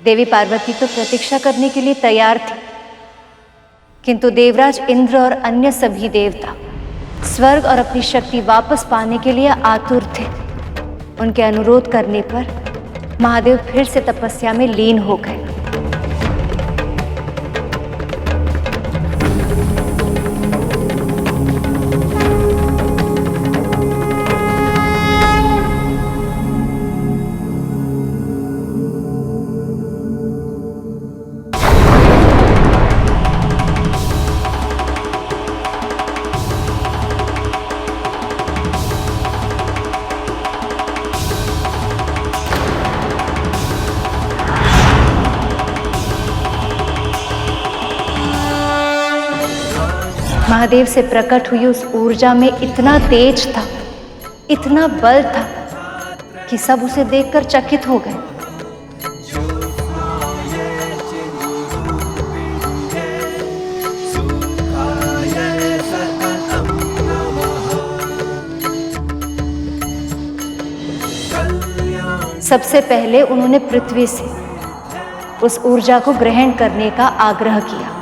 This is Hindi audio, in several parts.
देवी पार्वती तो प्रतीक्षा करने के लिए तैयार थी, किंतु देवराज इंद्र और अन्य सभी देवता स्वर्ग और अपनी शक्ति वापस पाने के लिए आतुर थे। उनके अनुरोध करने पर महादेव फिर से तपस्या में लीन हो गए। महादेव से प्रकट हुई उस ऊर्जा में इतना तेज था, इतना बल था कि सब उसे देखकर चकित हो गए। सबसे पहले उन्होंने पृथ्वी से उस ऊर्जा को ग्रहण करने का आग्रह किया।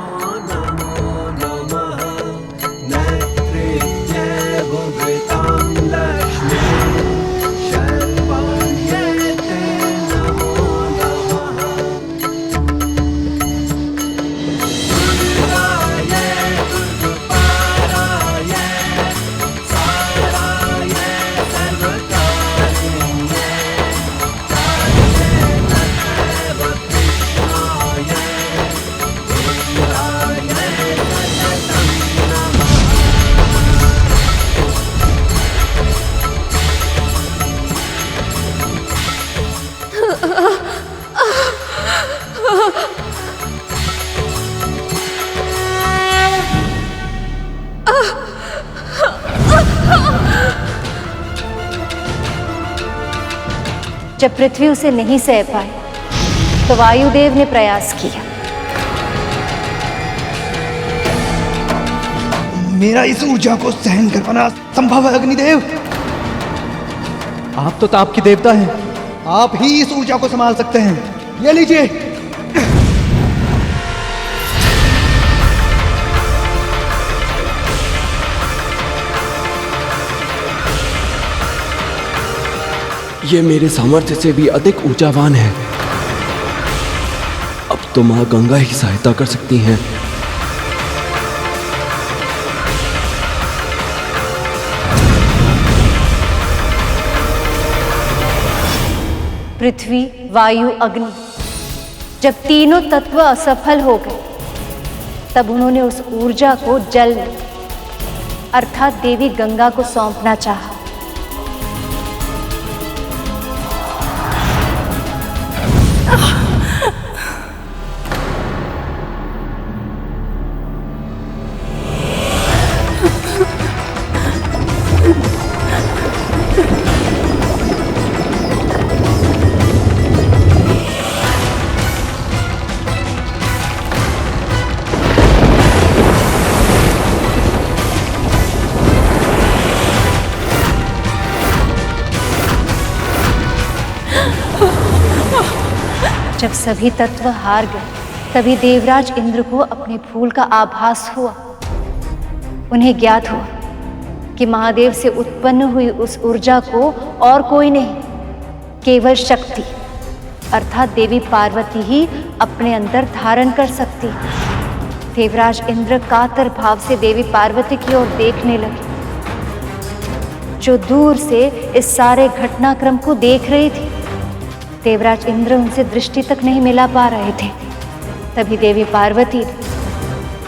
जब पृथ्वी उसे नहीं सह पाई तो वायुदेव ने प्रयास किया। मेरा इस ऊर्जा को सहन कर पाना संभव है अग्निदेव। आप तो ताप की देवता हैं। आप ही इस ऊर्जा को संभाल सकते हैं। ये लीजिए। ये मेरे सामर्थ्य से भी अधिक ऊर्जावान है। अब तो मां गंगा ही सहायता कर सकती हैं। पृथ्वी, वायु, अग्नि जब तीनों तत्व असफल हो गए, तब उन्होंने उस ऊर्जा को जल में अर्थात देवी गंगा को सौंपना चाहा। जब सभी तत्व हार गए, तभी देवराज इंद्र को अपने फूल का आभास हुआ। उन्हें ज्ञात हुआ कि महादेव से उत्पन्न हुई उस ऊर्जा को और कोई नहीं, केवल शक्ति अर्थात देवी पार्वती ही अपने अंदर धारण कर सकती। देवराज इंद्र कातर भाव से देवी पार्वती की ओर देखने लगे, जो दूर से इस सारे घटनाक्रम को देख रही थी। देवराज इंद्र उनसे दृष्टि तक नहीं मिला पा रहे थे। तभी देवी पार्वती ने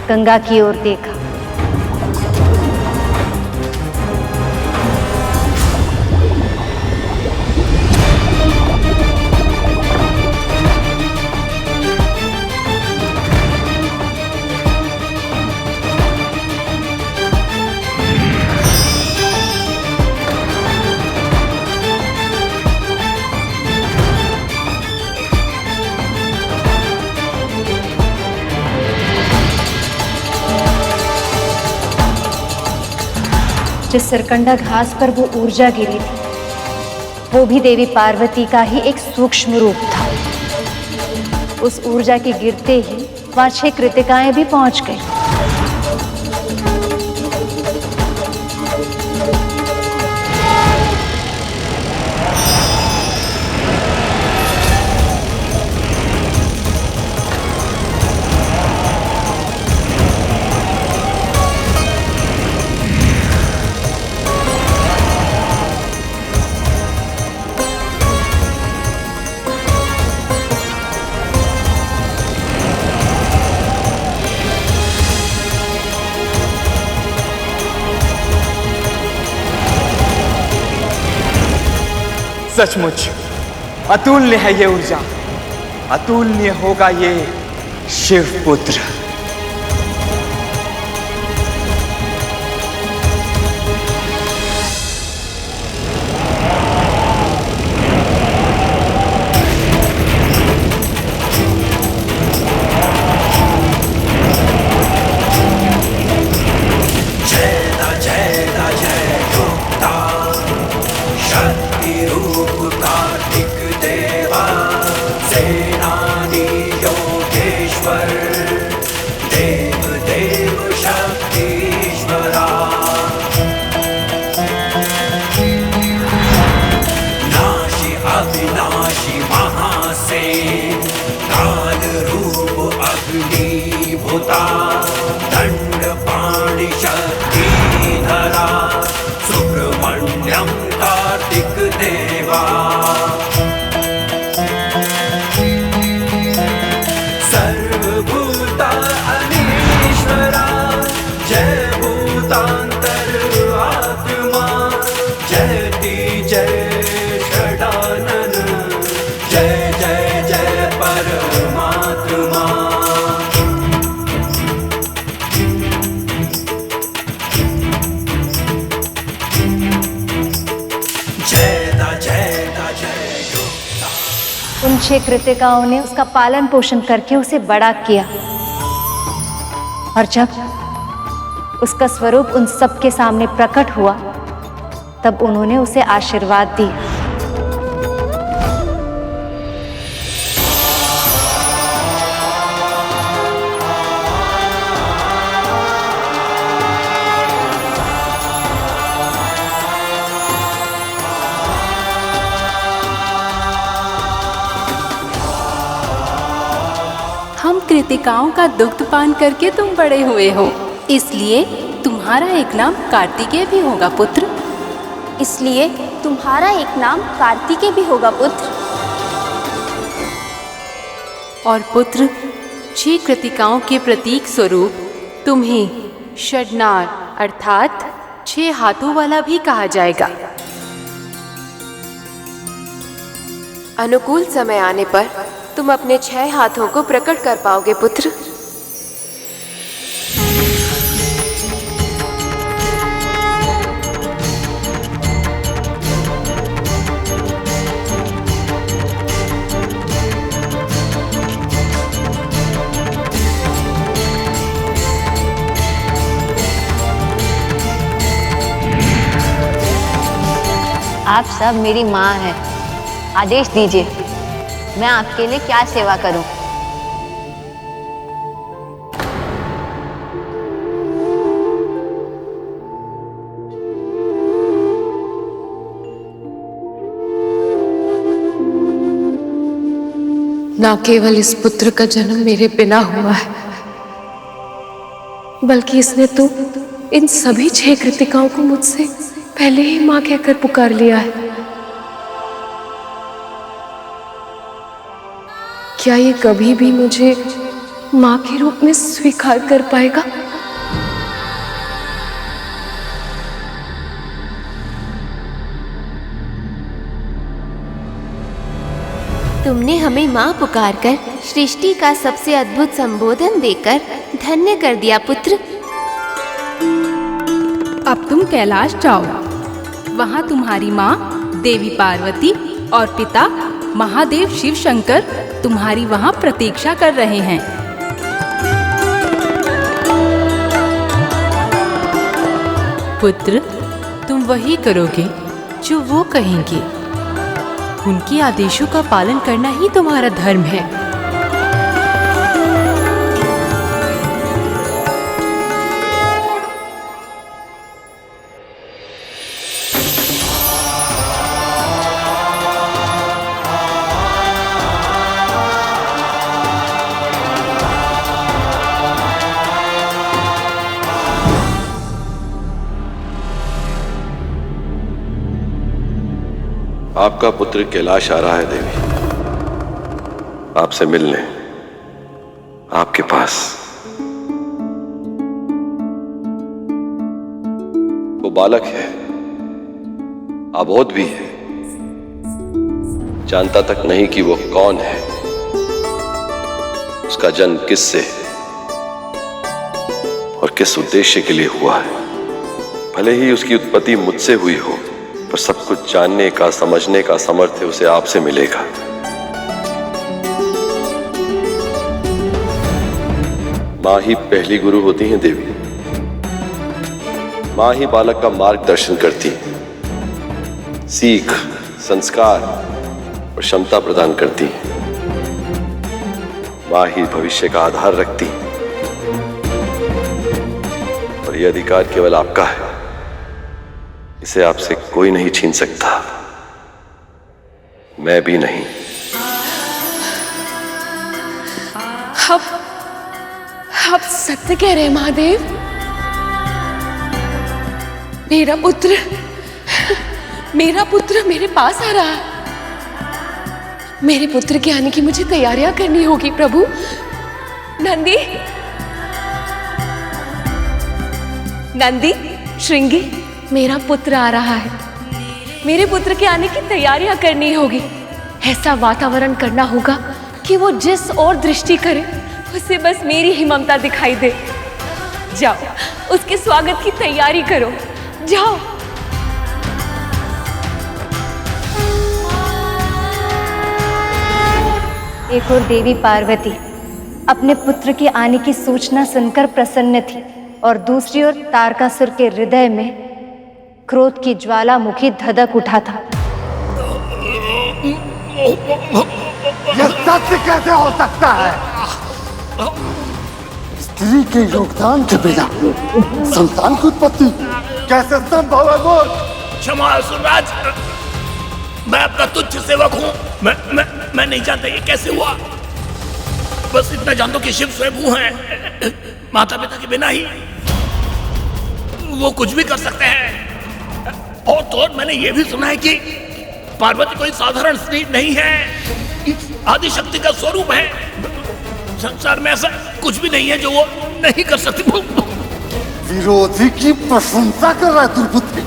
गंगा की ओर देखा। जिस सरकंडा घास पर वो ऊर्जा गिरी थी, वो भी देवी पार्वती का ही एक सूक्ष्म रूप था। उस ऊर्जा के गिरते ही वहां 6 कृतिकाएं भी पहुंच गई। सचमुच अतुल्य है ये ऊर्जा, अतुल्य होगा ये शिवपुत्र। दंड पाणि शक्तिधरा सुब्रह्मण्यं कार्तिक देवा सर्वभूता अनीश्वरा जय भूतांतर आत्मा जयति जय षडानन जय जय जय परमात्मा। उन 6 कृतिकाओं ने उसका पालन पोषण करके उसे बड़ा किया, और जब उसका स्वरूप उन सबके सामने प्रकट हुआ तब उन्होंने उसे आशीर्वाद दिया। हम कृतिकाओं का दुग्ध पान करके तुम बड़े हुए हो, इसलिए तुम्हारा एक नाम कार्तिकेय भी होगा पुत्र। इसलिए तुम्हारा एक नाम कार्तिकेय भी होगा पुत्र। और पुत्र 6 कृतिकाओं के प्रतीक स्वरूप तुम्हें षडनार अर्थात 6 हाथों वाला भी कहा जाएगा। अनुकूल समय आने पर तुम अपने 6 हाथों को प्रकट कर पाओगे पुत्र। आप सब मेरी माँ हैं। आदेश दीजिए, मैं आपके लिए क्या सेवा करूं? ना केवल इस पुत्र का जन्म मेरे बिना हुआ है, बल्कि इसने तो इन सभी 6 कृतिकाओं को मुझसे पहले ही माँ कहकर पुकार लिया है। क्या ये कभी भी मुझे माँ के रूप में स्वीकार कर पाएगा? तुमने हमें माँ पुकारकर सृष्टि का सबसे अद्भुत संबोधन देकर धन्य कर दिया पुत्र। अब तुम कैलाश जाओ, वहाँ तुम्हारी माँ देवी पार्वती और पिता महादेव शिव शंकर तुम्हारी वहाँ प्रतीक्षा कर रहे हैं। पुत्र, तुम वही करोगे जो वो कहेंगे। उनके आदेशों का पालन करना ही तुम्हारा धर्म है। आपका पुत्र कैलाश आ रहा है देवी, आपसे मिलने आपके पास। वो बालक है, अबोध भी है, जानता तक नहीं कि वो कौन है, उसका जन्म किससे और किस उद्देश्य के लिए हुआ है। भले ही उसकी उत्पत्ति मुझसे हुई हो, पर सब कुछ जानने का, समझने का सामर्थ्य उसे आपसे मिलेगा। मां ही पहली गुरु होती हैं देवी। मां ही बालक का मार्गदर्शन करती है, सीख, संस्कार और क्षमता प्रदान करती है। मां ही भविष्य का आधार रखती है और यह अधिकार केवल आपका है, इसे आपसे कोई नहीं छीन सकता, मैं भी नहीं। आप सत्य कह रहे हैं महादेव। मेरा पुत्र मेरे पास आ रहा है। मेरे पुत्र के आने की मुझे तैयारियां करनी होगी प्रभु। नंदी, श्रृंगी, मेरा पुत्र आ रहा है। मेरे पुत्र के आने की तैयारियां करनी होगी। ऐसा वातावरण करना होगा कि वो जिस ओर दृष्टि करे उसे बस मेरी ही ममता दिखाई दे। जाओ, उसके स्वागत की तैयारी करो, जाओ। एक और देवी पार्वती अपने पुत्र के आने की सूचना सुनकर प्रसन्न थी और दूसरी ओर तारकासुर के हृदय में क्रोध की ज्वालामुखी धधक उठा था। यह सत्य कैसे हो सकता है? स्त्री के योगदान के बिना संतान की उत्पत्ति कैसे संभव है? बोल। क्षमा असुरराज, मैं आपका तुच्छ सेवक हूँ। मैं नहीं जानता ये कैसे हुआ। बस इतना जान दो कि शिव स्वयं हैं। माता पिता के बिना ही वो कुछ भी कर सकते हैं। और तो और मैंने ये भी सुना है कि पार्वती कोई साधारण स्त्री नहीं है, आदि शक्ति का स्वरूप है। संसार में ऐसा कुछ भी नहीं है जो वो नहीं कर सकती। विरोधी की प्रशंसा कर रहा है दुर्बुद्धि।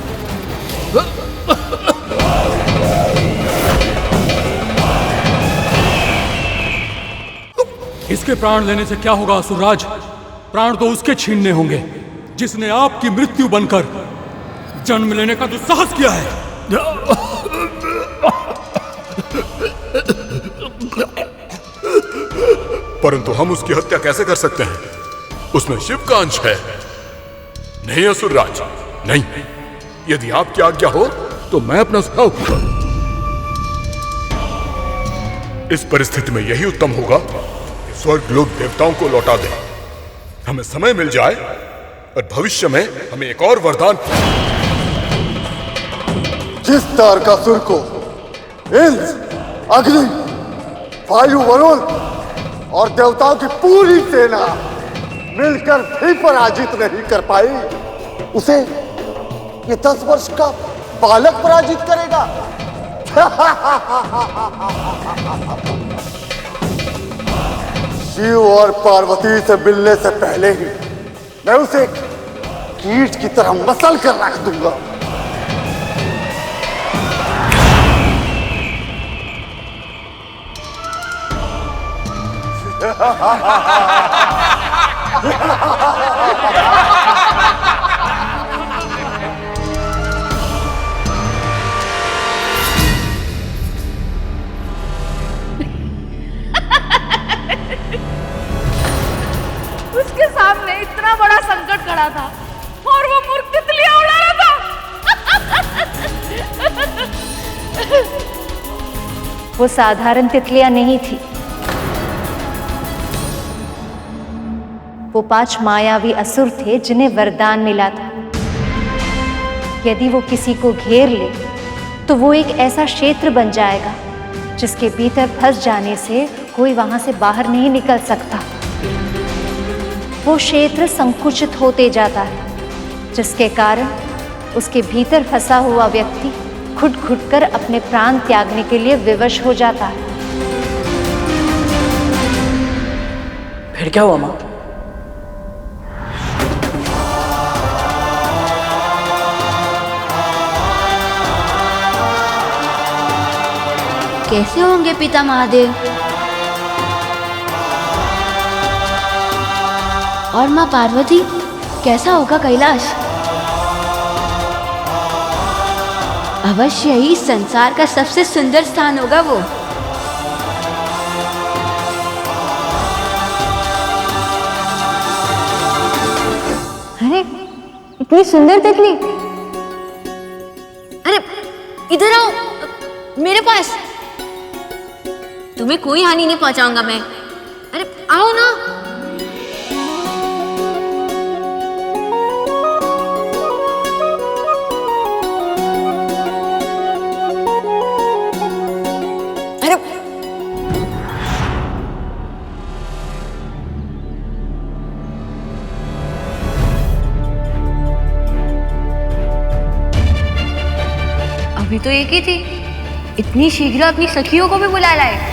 इसके प्राण लेने से क्या होगा असुरराज? प्राण तो उसके छीनने होंगे जिसने आपकी मृत्यु बनकर जन्म लेने का दुस्साहस किया है। परंतु हम उसकी हत्या कैसे कर सकते हैं? उसमें शिव का अंश है। नहीं असुरराज, नहीं। यदि आपकी आज्ञा हो तो मैं अपना सुझाव दूंगा। इस परिस्थिति में यही उत्तम होगा कि स्वर्ग लोग देवताओं को लौटा दें। हमें समय मिल जाए और भविष्य में हमें एक और वरदान। जिस तारकासुर को इंद्र, अग्नि, वायु, वरुण और देवताओं की पूरी सेना मिलकर भी पराजित नहीं कर पाई, उसे ये 10 वर्ष का बालक पराजित करेगा। शिव और पार्वती से मिलने से पहले ही मैं उसे कीट की तरह मसल कर रख दूंगा। उसके सामने इतना बड़ा संकट खड़ा था और वो मूर्ख तितलियां उड़ा रहा था। वो साधारण तितलियां नहीं थी, वो 5 मायावी असुर थे जिन्हें वरदान मिला था। यदि वो किसी को घेर ले तो वो एक ऐसा क्षेत्र बन जाएगा जिसके भीतर फंस जाने से कोई वहां से बाहर नहीं निकल सकता। वो क्षेत्र संकुचित होते जाता है जिसके कारण उसके भीतर फंसा हुआ व्यक्ति घुट घुट कर अपने प्राण त्यागने के लिए विवश हो जाता है। फिर क्या हुआ माँ? कैसे होंगे पिता महादेव? और माँ पार्वती, कैसा होगा कैलाश? अवश्य ही संसार का सबसे सुंदर स्थान होगा वो। अरे इतनी सुंदर तितली, अरे इधर आओ मेरे पास, तुम्हें कोई हानि नहीं पहुंचाऊंगा मैं। अरे आओ ना। अरे अभी तो एक ही थी, इतनी शीघ्र अपनी सखियों को भी बुला लाए।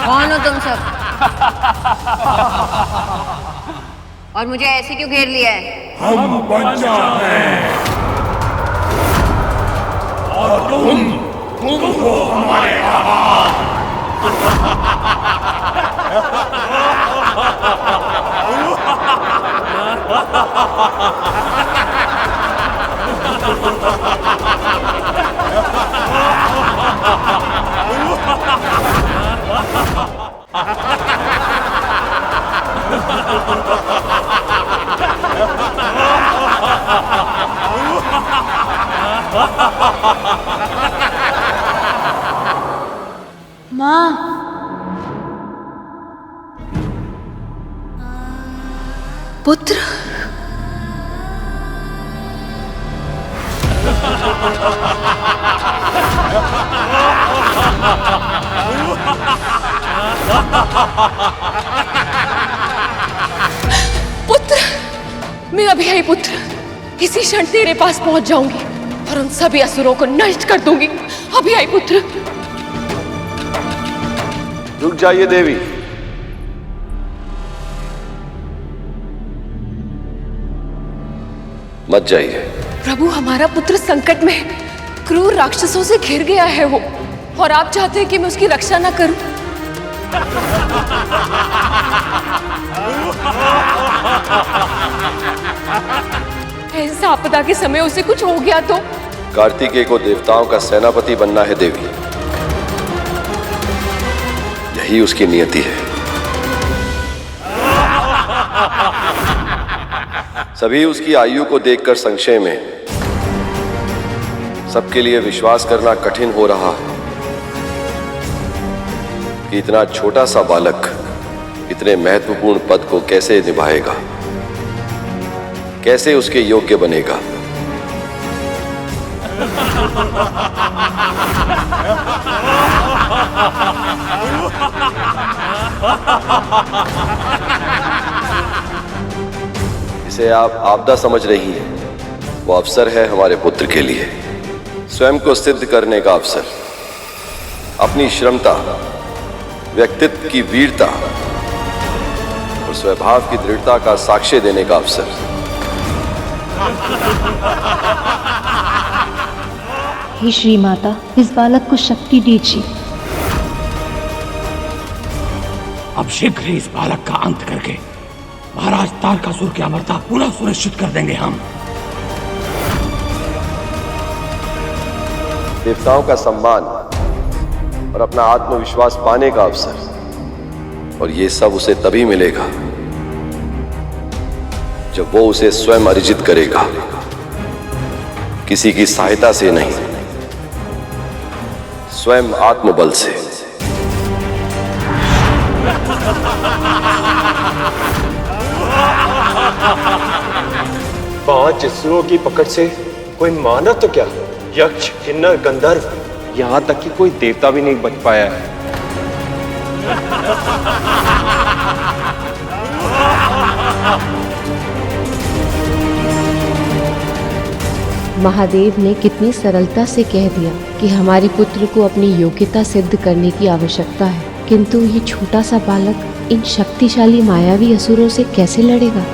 कौन हो तुम सब? और मुझे ऐसे क्यों घेर लिया है? हम बच्चा हैं और तुम हो हमारे माँ, पुत्र, पुत्र, मैं अभी आई पुत्र, इसी क्षण तेरे पास पहुंच जाऊंगी और उन सभी असुरों को नष्ट कर दूंगी। अभी आई पुत्र। रुक जाइए देवी। मत जाइए। प्रभु, हमारा पुत्र संकट में है, क्रूर राक्षसों से घिर गया है वो, और आप चाहते हैं कि मैं उसकी रक्षा ना करूं? ऐसा आपदा के समय उसे कुछ हो गया तो? कार्तिकेय को देवताओं का सेनापति बनना है देवी, यही उसकी नियति है। सभी उसकी आयु को देखकर संशय में, सबके लिए विश्वास करना कठिन हो रहा है कि इतना छोटा सा बालक इतने महत्वपूर्ण पद को कैसे निभाएगा, कैसे उसके योग्य बनेगा। इसे आप आपदा समझ रही हैं, वो अवसर है हमारे पुत्र के लिए स्वयं को सिद्ध करने का अवसर, अपनी श्रमता, व्यक्तित्व की वीरता और स्वभाव की दृढ़ता का साक्ष्य देने का अवसर। हे श्री माता, इस बालक को शक्ति दीजिए। अब शीघ्र ही इस बालक का अंत करके महाराज तारकासुर की अमरता पुनः सुनिश्चित कर देंगे हम। देवताओं का सम्मान और अपना आत्मविश्वास पाने का अवसर, और ये सब उसे तभी मिलेगा जब वो उसे स्वयं अर्जित करेगा, किसी की सहायता से नहीं, स्वयं आत्मबल से। पांच असुरों की पकड़ से कोई मानव तो क्या, यक्ष, किन्नर, गंधर्व, यहाँ तक कि कोई देवता भी नहीं बच पाया है। महादेव ने कितनी सरलता से कह दिया कि हमारे पुत्र को अपनी योग्यता सिद्ध करने की आवश्यकता है, किंतु ये छोटा सा बालक इन शक्तिशाली मायावी असुरों से कैसे लड़ेगा?